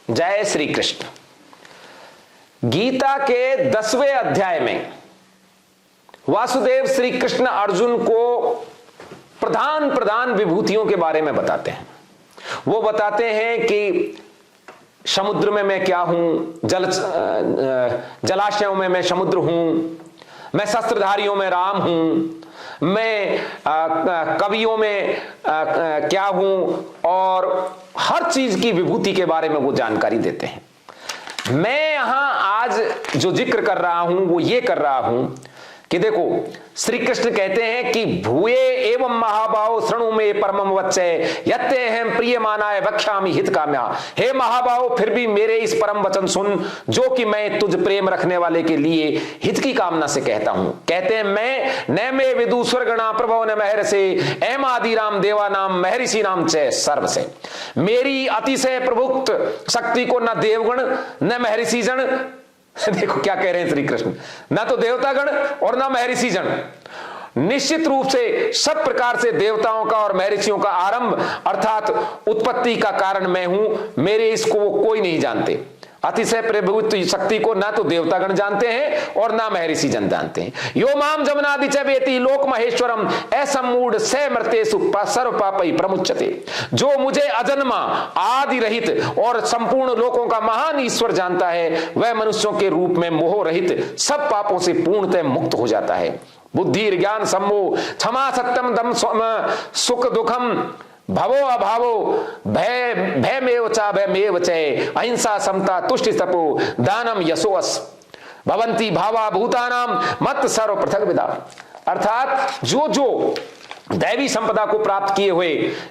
जय श्री कृष्ण। गीता के 10वें अध्याय में वासुदेव श्री कृष्ण अर्जुन को प्रधान विभूतियों के बारे में बताते हैं। वो बताते हैं कि समुद्र में मैं क्या हूं, जलाशयों में मैं समुद्र हूं, मैं शस्त्रधारियों में राम हूं, मैं कवियों में क्या हूं, और हर चीज की विभूति के बारे में वो जानकारी देते हैं। मैं यहां आज जो जिक्र कर रहा हूं वो ये कर रहा हूं कि देखो, श्री कृष्ण कहते हैं कि भूये एवं महाबाहो शृणु में परमम वच्चय यत्ते हम प्रिय मानाय वक्ष्यामि हित काम्या। हे महाबाहो, फिर भी मेरे इस परम वचन सुन जो कि मैं तुझ प्रेम रखने वाले के लिए हित की कामना से कहता हूं। कहते हैं मैं न में विदुस्वर गणा प्रभव न महर से एम आदि राम देवा नाम महर्षि नाम च सर्व से। मेरी अतिशय प्रभुक्त शक्ति को न देवगण न महर्षि जन, देखो क्या कह रहे हैं श्री कृष्ण, ना तो देवतागण और ना महर्षि जन, निश्चित रूप से सब प्रकार से देवताओं का और महर्षियों का आरंभ अर्थात उत्पत्ति का कारण मैं हूं। मेरे इसको वो कोई नहीं जानते। अतिशय प्रभुत्व शक्ति को ना तो देवतागण जानते हैं और ना महर्षि जन जानते हैं। यो माम जमनादि च वेति लोक महेश्वरम असमूढ़ स मर्तेषु सर्व पापै प्रमुच्यते। जो मुझे अजन्मा आदि रहित और संपूर्ण लोकों का महान ईश्वर जानता है वह मनुष्यों के रूप में मोह रहित सब पापों से पूर्णतः मुक्त हो जाता है। बुद्धि ज्ञान सम्मोह क्षमा सत्यम दम सुख दुखम भवो अभावो भयमेव चा भयमेव चय अहिंसा समता तुष्टि तपो दानम यशोअस भवंती भावा भूतानाम मत सर्व पृथक विदा। अर्थात जो दैवी संपदा को प्राप्त किए हुए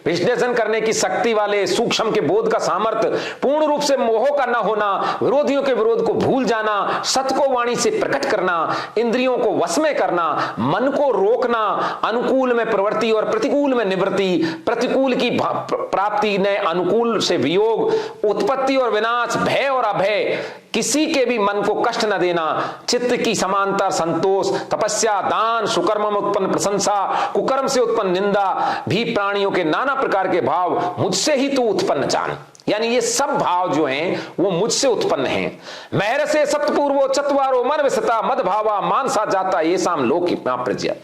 विश्लेषण करने की शक्ति वाले सूक्ष्म के बोध का सामर्थ्य, पूर्ण रूप से मोह का न होना, विरोधियों के विरोध को भूल जाना, सत्य को वाणी से प्रकट करना, इंद्रियों को वश में करना, मन को रोकना, अनुकूल में प्रवृत्ति और प्रतिकूल में निवृत्ति, प्रतिकूल की प्राप्ति ने अनुकूल से वियोग, उत्पत्ति और विनाश, भय और अभय, किसी के भी मन को कष्ट न देना, चित्त की समानता, संतोष, तपस्या, दान, सुकर्म में उत्पन्न प्रशंसा, कुकर्म से उत्पन्न निंदा, भी प्राणियों के नाना प्रकार के भाव मुझसे ही तू उत्पन्न जान। यानी ये सब भाव जो हैं वो मुझसे उत्पन्न हैं। महर से सप्तपूर्वो चत्वारो मन विसता मद भावा मानसा जाता ये साम लोक प्रज्ञा,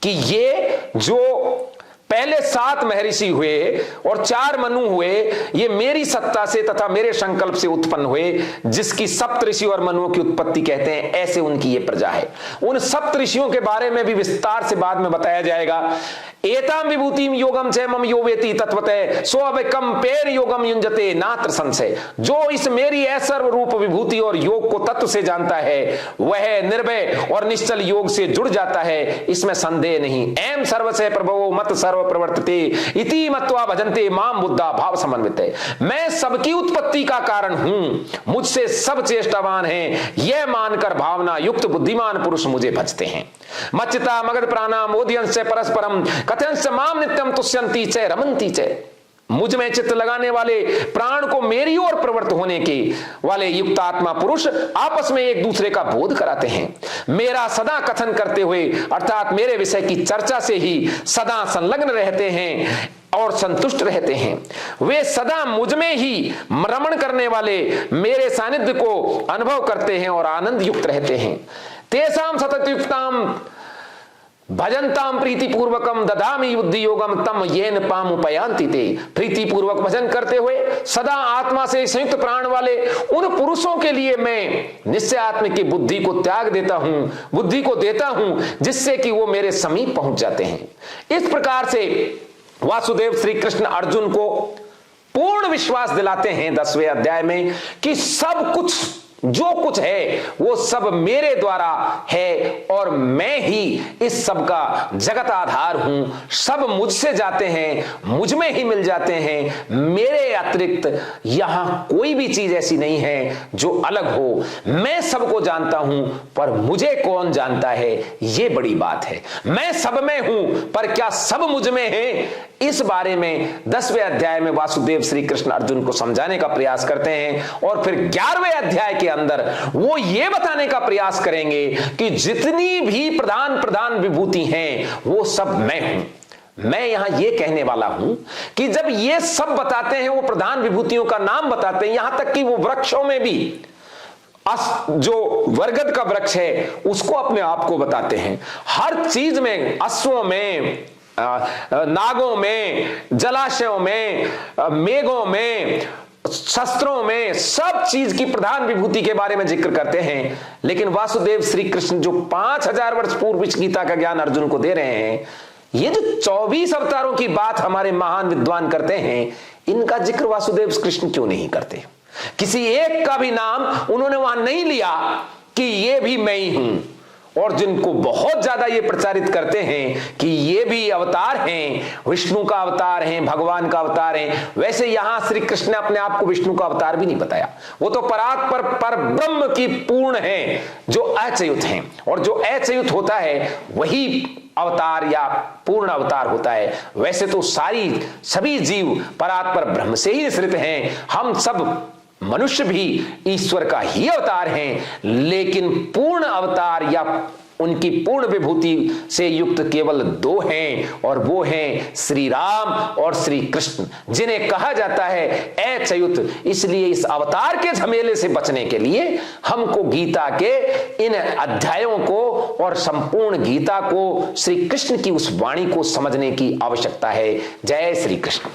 कि ये जो पहले 7 महर्षि हुए और 4 मनु हुए, ये मेरी सत्ता से तथा मेरे संकल्प से उत्पन्न हुए, जिसकी सप्तऋषि और मनुओं की उत्पत्ति कहते हैं। ऐसे उनकी ये प्रजा है। उन सप्तऋषियों के बारे में भी विस्तार से बाद में बताया जाएगा। एताम विभूतिम योगम च मम यो वेति तत्वतः सो अवकम पेर योगम युंजते नात्र संशय। जो इस मेरी असर्व रूप विभूति और योग को तत्व से जानता है वह निर्भय और निश्चल योग से जुड़ जाता है, इसमें संदेह नहीं। एम सर्वस्य प्रभवो मत सर्व प्रवर्तते इति मत्वा भजन्ते माम बुद्धा भाव समन्विते। मैं सबकी उत्पत्ति का कारण हूं, मुझसे सब चेष्टावान हैं, यह मानकर भावना युक्त बुद्धिमान पुरुष मुझे भजते हैं। मच्चिता मगध प्राणा मोदियंश परस्परम कथयंश माम नित्यम तुष्यंती च रमंती च। मुझ में चित्त लगाने वाले प्राण को मेरी ओर प्रवृत्त होने के वाले युक्त आत्मा पुरुष आपस में एक दूसरे का बोध कराते हैं। मेरा सदा कथन करते हुए अर्थात मेरे विषय की चर्चा से ही सदा संलग्न रहते हैं और संतुष्ट रहते हैं। वे सदा मुझ में ही रमण करने वाले मेरे सानिध्य को अनुभव करते हैं और आनंद युक्त रहते हैं। तेसाम सततयुक्ताम भजनताम प्रीति पूर्वकम ददामी बुद्धि योगम तम येन पाम उपयांति ते। प्रीति पूर्वक भजन करते हुए सदा आत्मा से संयुक्त प्राण वाले उन पुरुषों के लिए मैं निश्चय आत्मा की बुद्धि को त्याग देता हूं, बुद्धि को देता हूं, जिससे कि वो मेरे समीप पहुंच जाते हैं। इस प्रकार से वासुदेव श्री कृष्ण अर्जुन को पूर्ण विश्वास दिलाते हैं 10वें अध्याय में कि सब कुछ जो कुछ है वो सब मेरे द्वारा है और मैं ही इस सब का जगत आधार हूं। सब मुझसे जाते हैं, मुझ में ही मिल जाते हैं। मेरे अतिरिक्त यहां कोई भी चीज ऐसी नहीं है जो अलग हो। मैं सबको जानता हूं पर मुझे कौन जानता है, ये बड़ी बात है। मैं सब में हूं पर क्या सब मुझ में है, इस बारे में 10वें अध्याय में वासुदेव श्री कृष्ण अर्जुन को समझाने का प्रयास करते हैं। और फिर 11वें अध्याय के अंदर वो ये बताने का प्रयास करेंगे कि जितनी भी प्रधान विभूति हैं वो सब मैं हूं। मैं यहां यह कहने वाला हूं कि जब ये सब बताते हैं, वो प्रधान विभूतियों का नाम बताते हैं, यहां तक कि वो वृक्षों में भी जो बरगद का वृक्ष है उसको अपने आप को बताते हैं। हर चीज में, अश्वों में, नागों में, जलाशयों में, मेघों में, शस्त्रों में, सब चीज की प्रधान विभूति के बारे में जिक्र करते हैं। लेकिन वासुदेव श्री कृष्ण जो 5000 वर्ष पूर्व इस गीता का ज्ञान अर्जुन को दे रहे हैं, ये जो 24 अवतारों की बात हमारे महान विद्वान करते हैं, इनका जिक्र वासुदेव कृष्ण क्यों नहीं करते? किसी एक का भी नाम उन्होंने वहां नहीं लिया कि ये भी मैं ही हूं। और जिनको बहुत ज्यादा ये प्रचारित करते हैं कि ये भी अवतार हैं, विष्णु का अवतार हैं, भगवान का अवतार हैं, वैसे यहां श्री कृष्ण ने अपने आप को विष्णु का अवतार भी नहीं बताया। वो तो परात्पर पर ब्रह्म की पूर्ण है, जो अच्युत हैं, और जो अच्युत होता है वही अवतार या पूर्ण अवतार होता है। वैसे तो सभी जीव परात्पर ब्रह्म से ही निसृत हैं। हम सब मनुष्य भी ईश्वर का ही अवतार हैं, लेकिन पूर्ण अवतार या उनकी पूर्ण विभूति से युक्त केवल 2 हैं, और वो हैं श्री राम और श्री कृष्ण, जिन्हें कहा जाता है अच्युत। इसलिए इस अवतार के झमेले से बचने के लिए हमको गीता के इन अध्यायों को और संपूर्ण गीता को, श्री कृष्ण की उस वाणी को समझने की आवश्यकता है। जय श्री कृष्ण।